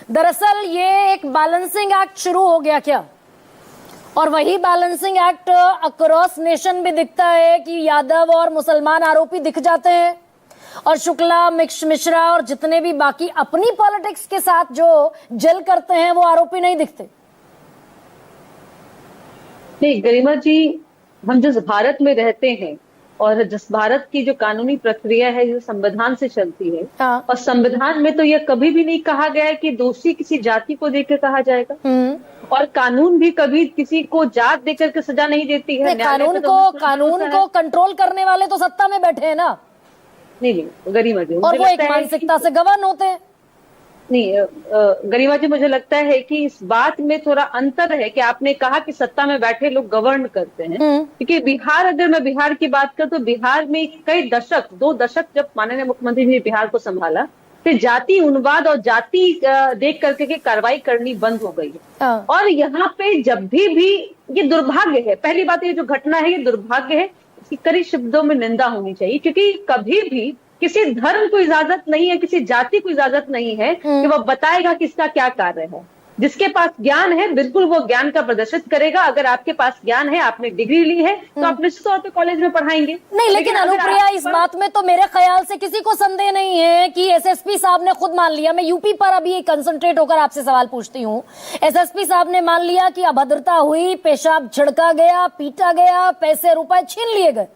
दरअसल ये एक बैलेंसिंग एक्ट शुरू हो गया क्या? और वही बैलेंसिंग एक्ट अक्रॉस नेशन भी दिखता है कि यादव और मुसलमान आरोपी दिख जाते हैं और शुक्ला, मिश्रा और जितने भी बाकी अपनी पॉलिटिक्स के साथ जो जल करते हैं वो आरोपी नहीं दिखते। नहीं गरिमा जी, हम जिस भारत में रहते हैं और जिस भारत की जो कानूनी प्रक्रिया है जो संविधान से चलती है, हाँ। और संविधान में तो यह कभी भी नहीं कहा गया है कि दोषी किसी जाति को देकर कहा जाएगा, और कानून भी कभी किसी को जात देकर के सजा नहीं देती है। कानून को कंट्रोल करने वाले तो सत्ता में बैठे हैं ना। नहीं गरिमा जी, और वो एक मानसिकता से गवर्न होते हैं। नहीं गरिमा जी, मुझे लगता है कि इस बात में थोड़ा अंतर है कि आपने कहा कि सत्ता में बैठे लोग गवर्न करते हैं, क्योंकि बिहार, अगर मैं बिहार की बात करूं तो बिहार में कई दशक, 2 दशक जब माननीय मुख्यमंत्री ने बिहार को संभाला, फिर जाति उन्माद और जाति देख करके के कार्रवाई करनी बंद हो गई है। और यहाँ पे जब भी ये दुर्भाग्य है, पहली बात ये जो घटना है ये दुर्भाग्य है, इसकी कड़ी शब्दों में निंदा होनी चाहिए, क्योंकि कभी भी किसी धर्म को इजाजत नहीं है, किसी जाति को इजाजत नहीं है कि वह बताएगा कि इसका क्या कार्य है। जिसके पास ज्ञान है बिल्कुल वो ज्ञान का प्रदर्शित करेगा। अगर आपके पास ज्ञान है, आपने डिग्री ली है, तो आप निश्चित तौर पे कॉलेज में पढ़ाएंगे। नहीं, लेकिन अनुप्रिया, इस बात में तो मेरे ख्याल से किसी को संदेह नहीं है कि एसएसपी साहब ने खुद मान लिया। मैं यूपी पर अभी कंसंट्रेट होकर आपसे सवाल पूछती हूँ। एसएसपी साहब ने मान लिया कि अभद्रता हुई, पेशाब छिड़का गया, पीटा गया, पैसे रुपए छीन लिए गए।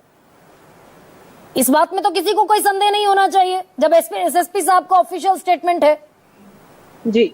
इस बात में तो किसी को कोई संदेह नहीं होना चाहिए जब एसएसपी साहब का ऑफिशियल स्टेटमेंट है। जी,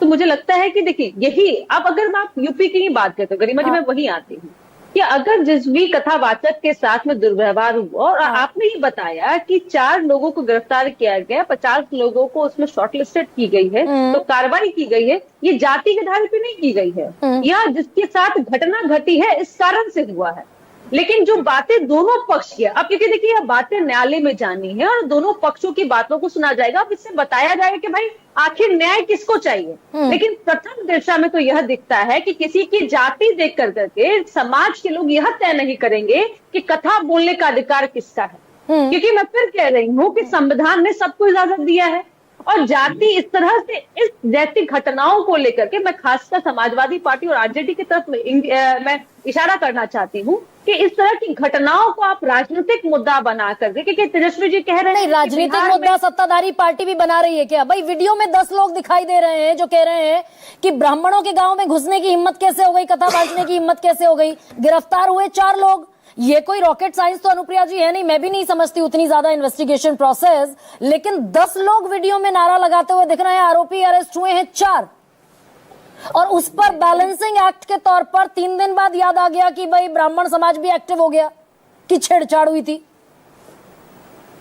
तो मुझे लगता है कि देखिए, यही अब अगर आप यूपी की ही बात करते हो गरिमा जी, मैं वही आती हूँ कि अगर जिस भी कथावाचक के साथ में दुर्व्यवहार हुआ और आपने ही बताया कि 4 लोगों को गिरफ्तार किया गया, 50 लोगों को उसमें शॉर्टलिस्टेड की गई है, तो कार्रवाई की गई है, ये जाति के आधार पे नहीं की गई है, या जिसके साथ घटना घटी है इस कारण से हुआ है। लेकिन जो बातें दोनों पक्ष की, अब क्योंकि देखिए यह बातें न्यायालय में जानी है और दोनों पक्षों की बातों को सुना जाएगा, अब इससे बताया जाएगा कि भाई आखिर न्याय किसको चाहिए। लेकिन प्रथम दृष्टया में तो यह दिखता है कि किसी की जाति देख करके समाज के लोग यह तय नहीं करेंगे कि कथा बोलने का अधिकार किसका है, क्योंकि मैं फिर कह रही हूँ कि संविधान ने सबको इजाजत दिया है, और जाति इस तरह से इस जैसी घटनाओं को लेकर के मैं खासकर समाजवादी पार्टी और आरजेडी की तरफ मैं इशारा करना चाहती हूँ कि इस तरह की घटनाओं को आप राजनीतिक मुद्दा बना करके, क्योंकि तेजस्वी जी कह रहे हैं राजनीतिक मुद्दा सत्ताधारी पार्टी भी बना रही है क्या? भाई वीडियो में 10 लोग दिखाई दे रहे हैं जो कह रहे हैं कि ब्राह्मणों के गांव में घुसने की हिम्मत कैसे हो गई, कथा बांटने की हिम्मत कैसे हो गई, गिरफ्तार हुए 4 लोग। ये कोई रॉकेट साइंस तो अनुप्रिया जी है नहीं, मैं भी नहीं समझती उतनी ज्यादा इन्वेस्टिगेशन प्रोसेस, लेकिन 10 लोग वीडियो में नारा लगाते हुए दिख रहे हैं, आरोपी अरेस्ट हुए हैं 4, और उस पर बैलेंसिंग एक्ट के तौर पर 3 दिन बाद याद आ गया कि भाई ब्राह्मण समाज भी एक्टिव हो गया कि छेड़छाड़ हुई थी।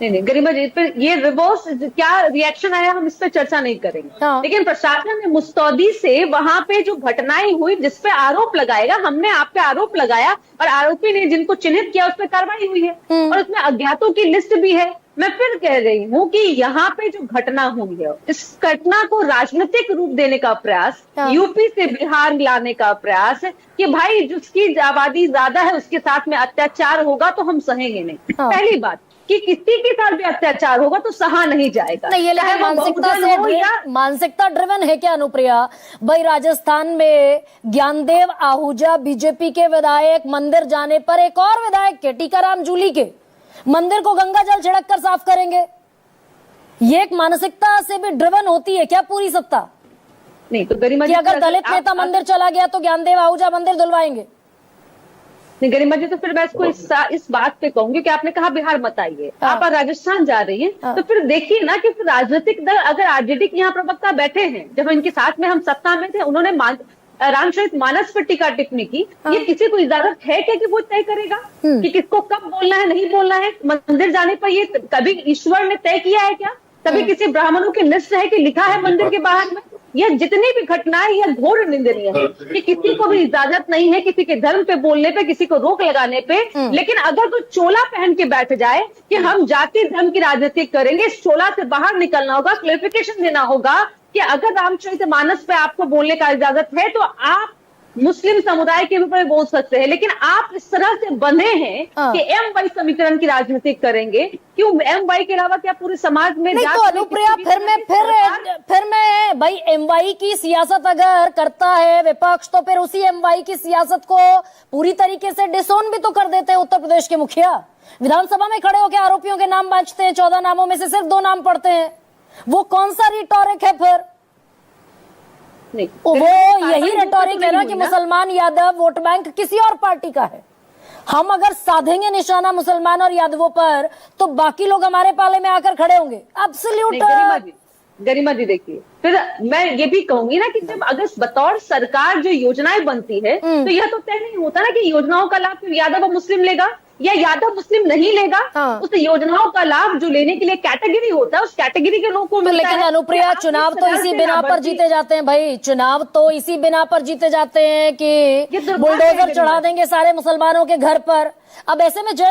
नहीं गरिमा जी, फिर ये रिवर्स क्या रिएक्शन आया हम इस पर चर्चा नहीं करेंगे। लेकिन प्रशासन ने मुस्तौदी से वहां पे जो घटनाएं हुई जिस पे आरोप लगाएगा, हमने आप पे आरोप लगाया और आरोपी ने जिनको चिन्हित किया उस पर कार्रवाई हुई है, और उसमें अज्ञातों की लिस्ट भी है। मैं फिर कह रही हूँ कि यहाँ पे जो घटना हुई है, इस घटना को राजनीतिक रूप देने का प्रयास, यूपी से बिहार लाने का प्रयास कि भाई जिसकी आबादी ज्यादा है उसके साथ में अत्याचार होगा तो हम सहेंगे नहीं। पहली बात कि किसी के साथ भी अत्याचार होगा तो सहा नहीं जाएगा। नहीं, ये लेकिन मानसिकता ड्रिवन है क्या अनुप्रिया? भाई राजस्थान में ज्ञानदेव आहूजा बीजेपी के विधायक मंदिर जाने पर एक और विधायक के टीकाराम जूली के मंदिर को गंगा जल छिड़क कर साफ करेंगे। ये एक मानसिकता से भी ड्रिवन होती है क्या पूरी सत्ता? नहीं तो गरिमा जी, अगर दलित नेता मंदिर चला गया तो ज्ञानदेव आहूजा मंदिर धुलवाएंगे? नहीं गरिमा जी, तो फिर मैं इसको इस बात पे कहूंगी कि आपने कहा बिहार मत आइए, आप राजस्थान जा रही हैं, तो फिर देखिए ना कि फिर राजनीतिक दल, अगर आरजेडी के यहाँ प्रवक्ता बैठे हैं, जब इनके साथ में हम सत्ता में थे, उन्होंने रामचरित मानस पर टीका टिप्पणी की, ये किसी को इजाजत है क्या कि वो तय करेगा कि किसको कब बोलना है, नहीं बोलना है? मंदिर जाने पर ये कभी ईश्वर ने तय किया है क्या? कभी किसी ब्राह्मणों की लिस्ट है कि लिखा है मंदिर के बाहर में? यह जितनी भी घटनाएं यह घोर निंदनीय है कि किसी को भी इजाजत नहीं है किसी के धर्म पे बोलने पे, किसी को रोक लगाने पे। लेकिन अगर तो चोला पहन के बैठ जाए कि हम जाति धर्म की राजनीति करेंगे, इस चोला से बाहर निकलना होगा, क्लैरिफिकेशन देना होगा कि अगर रामचरितमानस पे आपको बोलने का इजाजत है तो आप मुस्लिम समुदाय के ऊपर बोल सकते हैं, लेकिन आप इस तरह से बंधे हैं कि एम वाई समीकरण की राजनीति करेंगे। क्यों एम वाई के अलावा क्या पूरे समाज में? नहीं तो अनुप्रिया, फिर मैं भाई एमवाई की सियासत अगर करता है विपक्ष तो फिर उसी एमवाई की सियासत को पूरी तरीके से डिसोन भी तो कर देते हैं उत्तर प्रदेश के मुखिया। विधानसभा में खड़े होकर आरोपियों के नाम बांटते हैं, 14 नामों में से सिर्फ 2 नाम पढ़ते हैं। वो कौन सा रिटोरिक है फिर? नहीं, वो यही रेटोरिक है ना कि मुसलमान यादव वोट बैंक किसी और पार्टी का है। हम अगर साधेंगे निशाना मुसलमान और यादवों पर तो बाकी लोग हमारे पाले में आकर खड़े होंगे। एब्सोल्यूट। गरिमा जी देखिए, फिर मैं ये भी कहूंगी ना कि जब अगर बतौर सरकार जो योजनाएं बनती है तो यह तो तय नहीं होता ना कि योजनाओं का लाभ फिर यादव और मुस्लिम लेगा या यादव मुस्लिम नहीं लेगा। हाँ। उस योजनाओं का लाभ जो लेने के लिए कैटेगरी होता है उस कैटेगरी के लोगों को मिलता है। लेकिन अनुप्रिया, चुनाव तो इसी बिना पर जीते जाते हैं भाई, चुनाव तो इसी बिना पर जीते जाते हैं कि बुलडोजर चढ़ा देंगे सारे मुसलमानों के घर पर। अब ऐसे में जयंत